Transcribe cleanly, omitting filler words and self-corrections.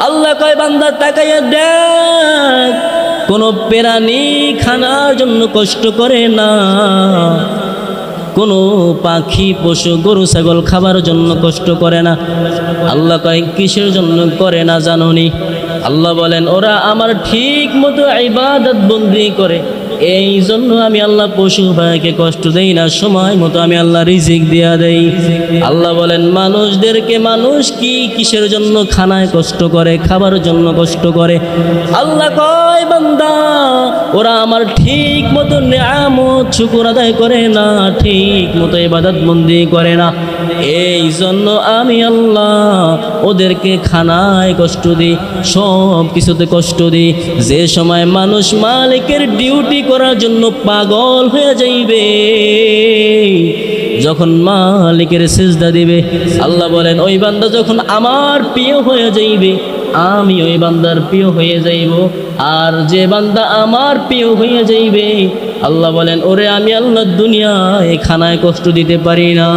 আল্লাহ কয় বান্দা তাকাইয়া দেখ, কোনো প্রাণী খানার জন্য কষ্ট করে না, কোনো পাখি পশু গরু ছাগল খাবার জন্য কষ্ট করে না। আল্লাহ কয় কিসের জন্য করে না জানোনি? আল্লাহ বলেন ওরা আমার ঠিক মতো ইবাদত বন্দি করে, এই জন্য আমি আল্লাহ পশু পাখিকে কষ্ট দেই না, সময় মতো আমি আল্লাহ রিজিক দিয়া দেই। আল্লাহ বলেন মানুষদেরকে মানুষ কি কিসের জন্য খানায় কষ্ট করে, খাবার জন্য কষ্ট করে? আল্লাহ কয় বান্দা ওরা আমার ঠিক মতো নিয়ামত শুকর আদায় করে না, ঠিক মতো ইবাদত বন্দি করে না, এই জন্য আমি আল্লাহ ওদেরকে খানায় কষ্ট দিই, সব কিছুতে কষ্ট দিই। যে সময় মানুষ মালিকের ডিউটি করার জন্য পাগল হয়ে যাইবে, যখন মালিকের সিজদা দিবে, আল্লাহ বলেন ওই বান্দা যখন আমার প্রিয় হয়ে যাইবে, আমি ওই বান্দার প্রিয় হয়ে যাইব। আর যে বান্দা আমার প্রিয় হয়ে যাইবে, আল্লাহ বলেন ওরে আমি আল্লাহ দুনিয়ায় খানায় কষ্ট দিতে পারি না।